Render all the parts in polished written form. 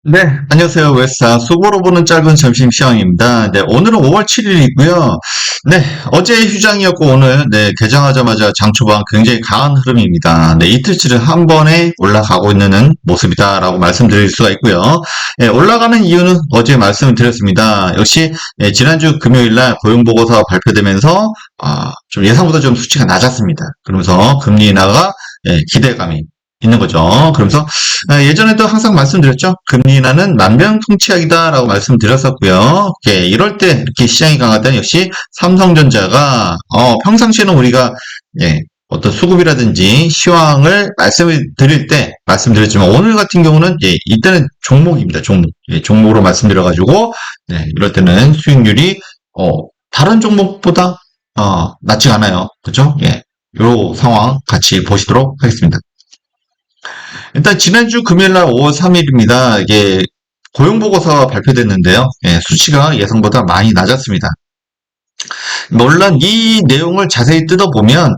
네, 안녕하세요. 웨스타 속보로 보는 짧은 점심시간입니다. 네, 오늘은 5월 7일이고요. 네, 어제 휴장이었고 오늘 개장하자마자 장 초반 굉장히 강한 흐름입니다. 네, 이틀치를 한 번에 올라가고 있는 모습이다라고 말씀드릴 수가 있고요. 네, 올라가는 이유는 어제 말씀을 드렸습니다. 역시 지난주 금요일날 고용보고서가 발표되면서 좀 예상보다 좀 수치가 낮았습니다. 그러면서 금리 인하가 기대감이 있는 거죠. 그러면서 예전에도 항상 말씀드렸죠. 금리 인하는 만병통치약이다라고 말씀드렸었고요. 이럴 때 이렇게 시장이 강하다는 역시 삼성전자가 평상시에는 우리가 어떤 수급이라든지 시황을 말씀을 드릴 때 말씀드렸지만 오늘 같은 경우는 이때는 종목입니다. 종목. 종목으로 말씀드려가지고 이럴 때는 수익률이 다른 종목보다 낮지 않아요. 그죠? 요 상황 같이 보시도록 하겠습니다. 일단 지난주 금요일날 5월 3일입니다. 이게 고용보고서가 발표됐는데요. 수치가 예상보다 많이 낮았습니다. 물론 이 내용을 자세히 뜯어보면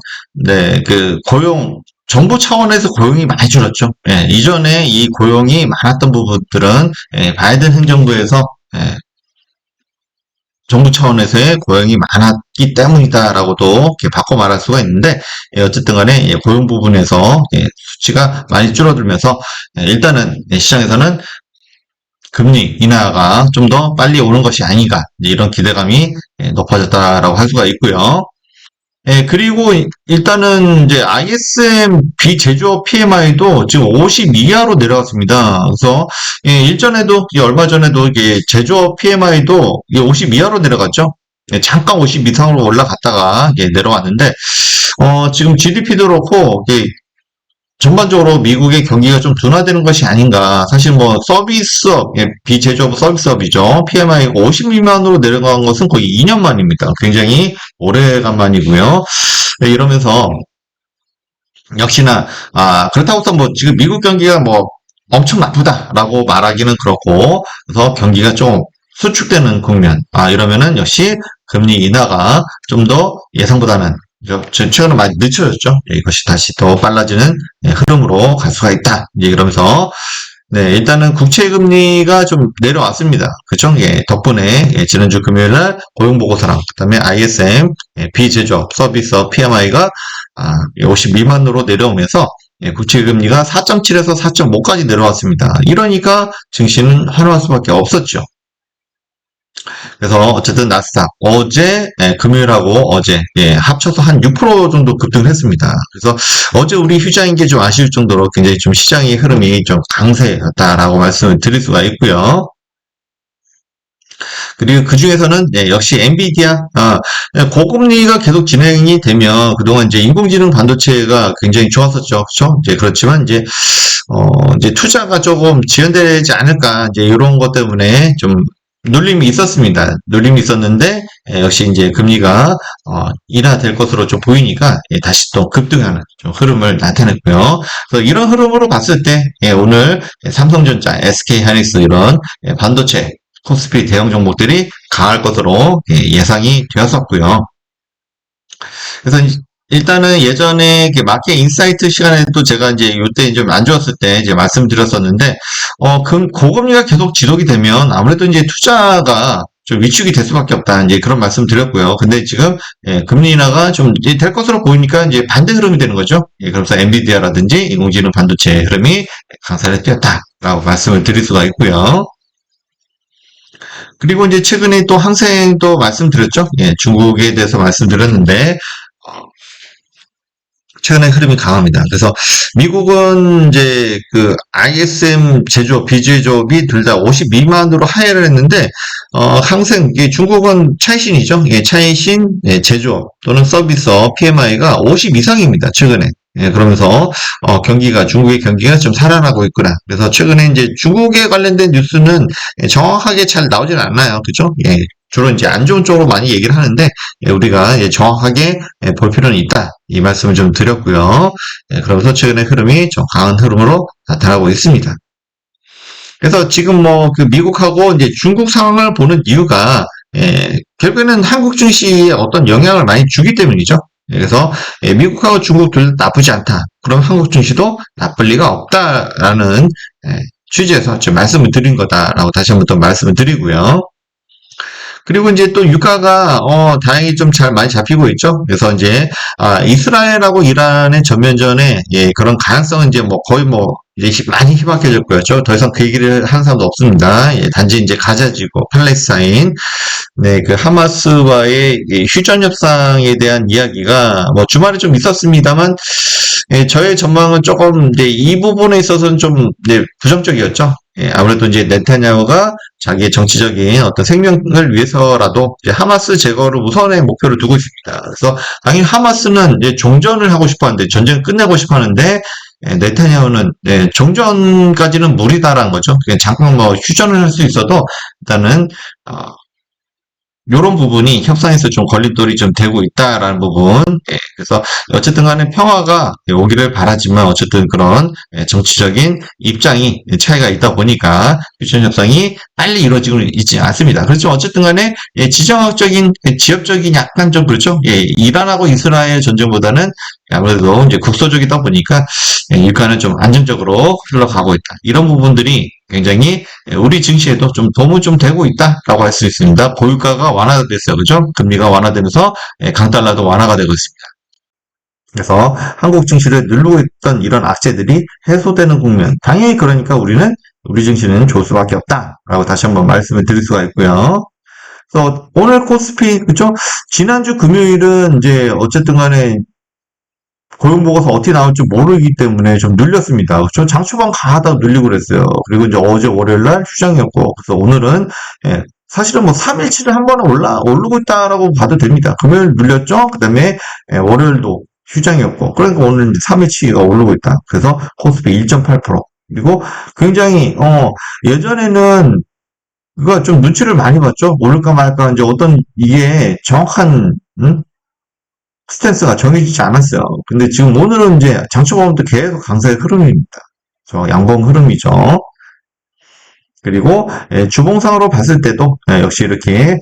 그 고용 정부 차원에서 고용이 많이 줄었죠. 이전에 이 고용이 많았던 부분들은 바이든 행정부에서 정부 차원에서의 고용이 많았기 때문이다라고도 이렇게 바꿔 말할 수가 있는데 어쨌든 간에 고용 부분에서 수치가 많이 줄어들면서 일단은 시장에서는 금리 인하가 좀 더 빨리 오는 것이 아닌가 이런 기대감이 높아졌다라고 할 수가 있고요. 그리고 일단은 이제 ISM 비제조업 PMI도 지금 50 이하로 내려갔습니다. 그래서 일전에도 얼마 전에도 이게 제조업 PMI도 50 이하로 내려갔죠. 잠깐 50 이상으로 올라갔다가 내려왔는데 지금 GDP도 그렇고 전반적으로 미국의 경기가 좀 둔화되는 것이 아닌가. 사실 뭐 서비스업, 비제조업 서비스업이죠. PMI가 50 미만으로 내려간 것은 거의 2년 만입니다. 굉장히 오래간만이고요. 이러면서 역시나 그렇다고 해서 뭐 지금 미국 경기가 뭐 엄청 나쁘다라고 말하기는 그렇고 그래서 경기가 좀 수축되는 국면. 이러면은 역시 금리 인하가 좀 더 예상보다는 최근에 많이 늦춰졌죠. 이것이 다시 더 빨라지는 흐름으로 갈 수가 있다. 이러면서 일단은 국채금리가 좀 내려왔습니다. 그죠? 덕분에 지난주 금요일날 고용보고서랑 그다음에 ISM 비제조업 서비스업 PMI가 50 미만으로 내려오면서 국채금리가 4.7에서 4.5까지 내려왔습니다. 이러니까 증시는 환호할 수밖에 없었죠. 그래서 어쨌든 나스닥 어제 금요일하고 어제 합쳐서 한 6% 정도 급등을 했습니다. 그래서 어제 우리 휴장인 게 좀 아쉬울 정도로 굉장히 좀 시장의 흐름이 좀 강세였다라고 말씀을 드릴 수가 있고요. 그리고 그 중에서는 역시 엔비디아 고금리가 계속 진행이 되면 그동안 이제 인공지능 반도체가 굉장히 좋았었죠, 그렇죠? 이제 그렇지만 이제 투자가 조금 지연되지 않을까 이제 이런 것 때문에 좀 눌림이 있었습니다. 눌림이 있었는데 역시 이제 금리가 인하될 것으로 좀 보이니까 다시 또 급등하는 좀 흐름을 나타냈고요. 그래서 이런 흐름으로 봤을 때 오늘 삼성전자, SK하이닉스 이런 반도체 코스피 대형 종목들이 강할 것으로 예상이 되었었고요. 그래서 일단은 예전에 마켓 인사이트 시간에도 제가 이제 이때 좀 안 좋았을 때 이제 말씀드렸었는데, 고금리가 계속 지속이 되면 아무래도 이제 투자가 좀 위축이 될 수밖에 없다. 이제 그런 말씀 드렸고요. 근데 지금, 금리 인하가 좀 될 것으로 보이니까 이제 반대 흐름이 되는 거죠. 그래서 엔비디아라든지 인공지능 반도체 흐름이 강세를 띄었다라고 말씀을 드릴 수가 있고요. 그리고 이제 최근에 또 항생도 말씀드렸죠. 중국에 대해서 말씀드렸는데, 최근에 흐름이 강합니다. 그래서 미국은 이제 그 ISM 제조업, 비제조업이 둘 다 50 미만으로 하회를 했는데, 항생, 중국은 차이신이죠. 차이신, 제조업 또는 서비스업 PMI가 50 이상입니다. 최근에. 그러면서 중국의 경기가 좀 살아나고 있구나. 그래서 최근에 이제 중국에 관련된 뉴스는 정확하게 잘 나오진 않나요, 그죠? 주로 이제 안 좋은 쪽으로 많이 얘기를 하는데 우리가 정확하게 볼 필요는 있다. 이 말씀을 좀 드렸고요. 그러면서 최근의 흐름이 좀 강한 흐름으로 나타나고 있습니다. 그래서 지금 뭐 그 미국하고 이제 중국 상황을 보는 이유가 결국에는 한국 증시에 어떤 영향을 많이 주기 때문이죠. 그래서 미국하고 중국 둘 다 나쁘지 않다. 그럼 한국 증시도 나쁠 리가 없다라는 취지에서 지금 말씀을 드린 거다라고 다시 한번 또 말씀을 드리고요. 그리고 이제 또 유가가 다행히 좀 잘 많이 잡히고 있죠. 그래서 이제 이스라엘하고 이란의 전면전에 그런 가능성은 이제 뭐 거의 뭐 이제 많이 희박해졌고요. 더 이상 그 얘기를 하는 사람도 없습니다. 단지 이제 가자지구 팔레스타인 네, 그 하마스와의 휴전 협상에 대한 이야기가 뭐 주말에 좀 있었습니다만 저의 전망은 조금 이제 이 부분에 있어서는 좀 이제 부정적이었죠. 아무래도 이제 네타냐후가 자기의 정치적인 어떤 생명을 위해서라도 이제 하마스 제거를 우선의 목표를 두고 있습니다. 그래서 당연히 하마스는 이제 종전을 하고 싶어 하는데 전쟁을 끝내고 싶어 하는데 네타냐후는 종전까지는 무리다라는 거죠. 그냥 잠깐 뭐 휴전을 할 수 있어도 일단은 요런 부분이 협상에서 좀 걸림돌이 좀 되고 있다라는 부분. 그래서 어쨌든 간에 평화가 오기를 바라지만 어쨌든 그런 정치적인 입장이 차이가 있다 보니까 휴전 협상이 빨리 이루어지고 있지 않습니다. 그렇지만 어쨌든 간에 지정학적인, 지역적인 약간 좀 그렇죠. 이란하고 이스라엘 전쟁보다는 아무래도 이제 국소적이다 보니까 유가는 좀 안정적으로 흘러가고 있다. 이런 부분들이 굉장히 우리 증시에도 좀 도움이 좀 되고 있다라고 할 수 있습니다. 고유가가 완화됐어요. 그죠? 금리가 완화되면서 강달러도 완화가 되고 있습니다. 그래서 한국 증시를 누르고 있던 이런 악재들이 해소되는 국면. 당연히 그러니까 우리 증시는 좋을 수밖에 없다라고 다시 한번 말씀을 드릴 수가 있고요. 그래서 오늘 코스피, 그죠? 지난주 금요일은 이제 어쨌든 간에 고용보고서 어떻게 나올지 모르기 때문에 좀 눌렸습니다. 그렇죠? 장 초반 강하다고 눌리고 그랬어요. 그리고 이제 어제 월요일날 휴장이었고, 그래서 오늘은 사실은 뭐 3일치를 한 번에 오르고 있다라고 봐도 됩니다. 금요일 눌렸죠? 그 다음에 월요일도 휴장이었고, 그러니까 오늘 3일치가 오르고 있다. 그래서 코스피 1.8%. 그리고 굉장히 예전에는 그거 좀 눈치를 많이 봤죠? 오를까 말까 이제 어떤 이게 정확한 스탠스가 정해지지 않았어요. 근데 지금 오늘은 이제 장초반부터 계속 강세의 흐름입니다. 양봉 흐름이죠. 그리고 주봉상으로 봤을 때도 역시 이렇게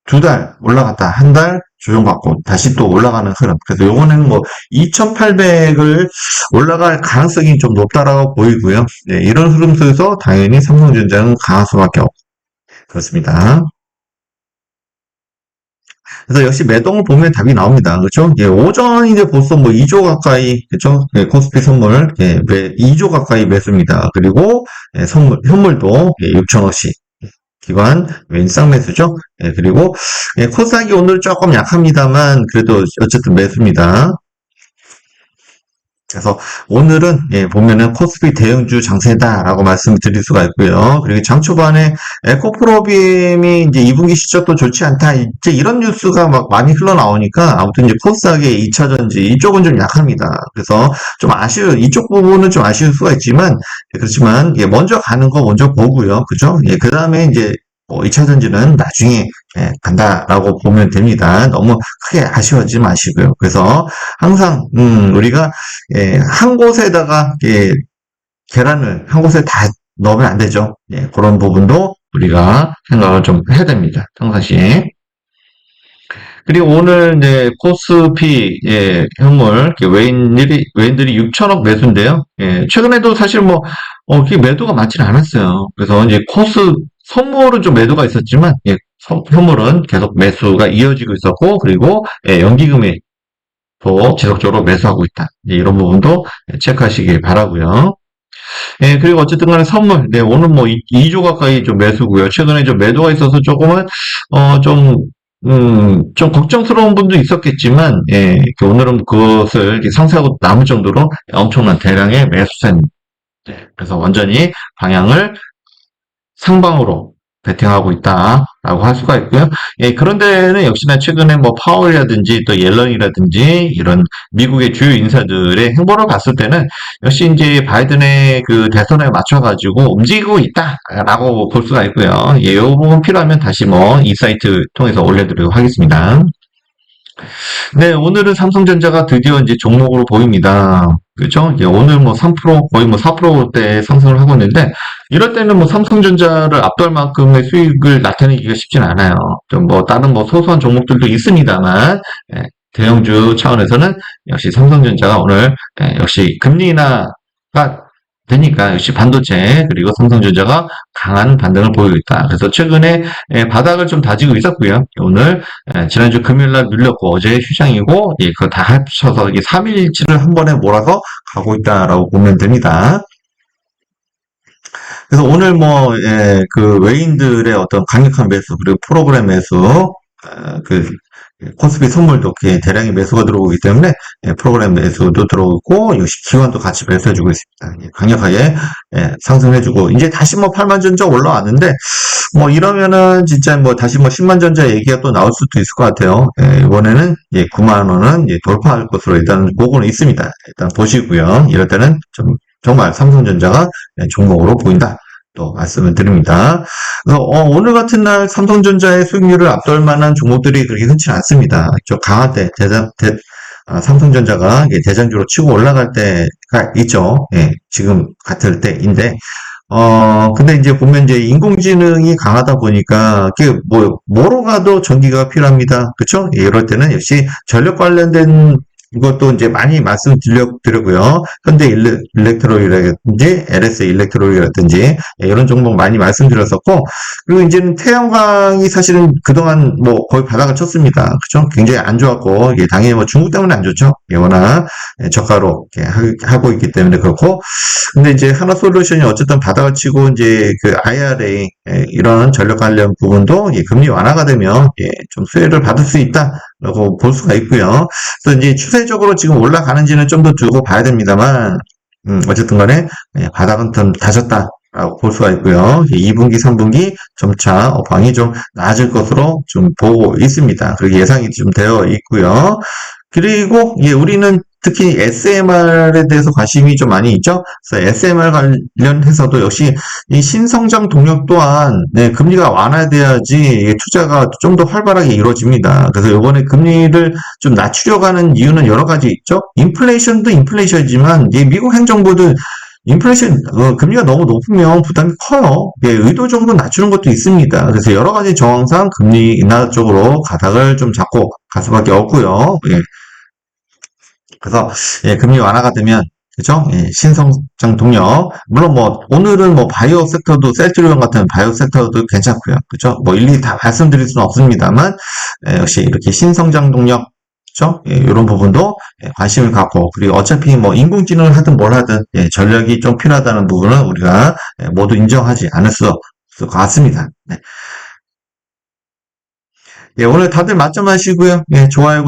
2달 올라갔다 한 달 조정받고 다시 또 올라가는 흐름. 그래서 요거는 뭐 2,800을 올라갈 가능성이 좀 높다라고 보이고요. 이런 흐름 속에서 당연히 삼성전자는 강할 수밖에 없고 그렇습니다. 그래서 역시 매동을 보면 답이 나옵니다. 그렇죠? 오전 이제 벌써 뭐 2조 가까이, 그렇죠? 코스피 선물 2조 가까이 매수입니다. 그리고 현물도 6천억씩 기관 왼쌍 매수죠. 그리고 코스닥이 오늘 조금 약합니다만 그래도 어쨌든 매수입니다. 그래서 오늘은 보면은 코스피 대형주 장세다라고 말씀을 드릴 수가 있고요. 그리고 장 초반에 에코프로비엠이 이제 2분기 실적도 좋지 않다. 이제 이런 뉴스가 막 많이 흘러나오니까 아무튼 이제 코스닥의 2차 전지 이쪽은 좀 약합니다. 그래서 좀 이쪽 부분은 좀 아쉬울 수가 있지만 그렇지만 먼저 가는 거 먼저 보고요. 그죠? 그 다음에 이제 2차 전지는 나중에 간다라고 보면 됩니다. 너무 크게 아쉬워하지 마시고요. 그래서 항상 우리가 한 곳에다가 계란을 한 곳에 다 넣으면 안 되죠. 그런 부분도 우리가 생각을 좀 해야 됩니다. 평상시에. 그리고 오늘 이제 코스피 현물 외인들이 6천억 매수인데요. 최근에도 사실 뭐 그게 매도가 많지는 않았어요. 그래서 이제 선물은 좀 매도가 있었지만 현물은 계속 매수가 이어지고 있었고 그리고 연기금액도 지속적으로 매수하고 있다. 이런 부분도 체크하시길 바라고요. 그리고 어쨌든 간에 선물, 오늘 뭐 2조 가까이 좀 매수고요. 최근에 좀 매도가 있어서 조금은 좀 걱정스러운 분도 있었겠지만 오늘은 그것을 상쇄하고 남을 정도로 엄청난 대량의 매수세입니다. 그래서 완전히 방향을 상방으로 베팅하고 있다라고 할 수가 있고요. 그런 데는 역시나 최근에 뭐 파월이라든지 또 옐런이라든지 이런 미국의 주요 인사들의 행보를 봤을 때는 역시 이제 바이든의 그 대선에 맞춰가지고 움직이고 있다라고 볼 수가 있고요. 이 부분 필요하면 다시 뭐 이 사이트 통해서 올려드리도록 하겠습니다. 네, 오늘은 삼성전자가 드디어 이제 종목으로 보입니다. 그렇죠? 오늘 뭐 3%, 거의 뭐 4%대 상승을 하고 있는데, 이럴 때는 뭐 삼성전자를 압도할 만큼의 수익을 나타내기가 쉽진 않아요. 좀 뭐 다른 뭐 소소한 종목들도 있습니다만, 대형주 차원에서는 역시 삼성전자가 오늘 역시 금리 인하가 되니까 역시 반도체 그리고 삼성전자가 강한 반등을 보이고 있다. 그래서 최근에 바닥을 좀 다지고 있었고요. 오늘 지난주 금요일날 밀렸고 어제 휴장이고 그거 다 합쳐서 이게 3일치를 한 번에 몰아서 가고 있다라고 보면 됩니다. 그래서 오늘 그 외인들의 어떤 강력한 매수 그리고 프로그램 매수 그 코스피 선물도 대량의 매수가 들어오기 때문에 프로그램 매수도 들어오고 역시 기관도 같이 매수해주고 있습니다. 강력하게 상승해주고 이제 다시 8만 전자 올라왔는데 이러면은 진짜 다시 10만 전자 얘기가 또 나올 수도 있을 것 같아요. 이번에는 9만 원은 돌파할 것으로 일단 보고는 있습니다. 일단 보시고요. 이럴 때는 정말 삼성전자가 종목으로 보인다. 또 말씀을 드립니다. 그래서 오늘 같은 날 삼성전자의 수익률을 앞설 만한 종목들이 그렇게 흔치 않습니다. 강할 때 삼성전자가 대장주로 치고 올라갈 때가 있죠. 지금 같을 때인데 근데 이제 보면 이제 인공지능이 강하다 보니까, 뭐로 가도 전기가 필요합니다. 그쵸? 이럴 때는 역시 전력 관련된 이것도 이제 많이 말씀드렸고요. 현대 일렉트로닉이라든지, LS 일렉트로닉이라든지, 이런 종목 많이 말씀드렸었고, 그리고 이제는 태양광이 사실은 그동안 거의 바닥을 쳤습니다. 그쵸? 굉장히 안 좋았고, 이게 당연히 중국 때문에 안 좋죠? 워낙 저가로 하고 있기 때문에 그렇고, 근데 이제 하나솔루션이 어쨌든 바닥을 치고 이제 그 IRA 이런 전력 관련 부분도 금리 완화가 되면 좀 수혜를 받을 수 있다라고 볼 수가 있고요. 그래서 이제 추세적으로 지금 올라가는지는 좀 더 두고 봐야 됩니다만, 어쨌든 간에 바닥은 좀 다졌다라고 볼 수가 있고요. 2분기, 3분기 점차 업황이 좀 나아질 것으로 좀 보고 있습니다. 그리고 예상이 좀 되어 있고요. 그리고 우리는 특히 SMR에 대해서 관심이 좀 많이 있죠. 그래서 SMR 관련해서도 역시 이 신성장 동력 또한 금리가 완화돼야지 투자가 좀 더 활발하게 이루어집니다. 그래서 이번에 금리를 좀 낮추려고 하는 이유는 여러 가지 있죠. 인플레이션도 인플레이션이지만 이 미국 행정부도 인플레이션 금리가 너무 높으면 부담이 커요. 의도적으로 낮추는 것도 있습니다. 그래서 여러 가지 정황상 금리 인하 쪽으로 가닥을 좀 잡고 갈 수밖에 없고요. 그래서 금리 완화가 되면 그죠? 신성장 동력. 물론 오늘은 바이오 섹터도 셀트리온 같은 바이오 섹터도 괜찮고요. 그죠? 일일이 다 말씀드릴 수는 없습니다만 역시 이렇게 신성장 동력 그죠? 이런 부분도 관심을 갖고 그리고 어차피 인공지능을 하든 뭘 하든 전력이 좀 필요하다는 부분은 우리가 모두 인정하지 않을 수 없을 것 같습니다. 네. 오늘 다들 만점하시고요. 좋아요.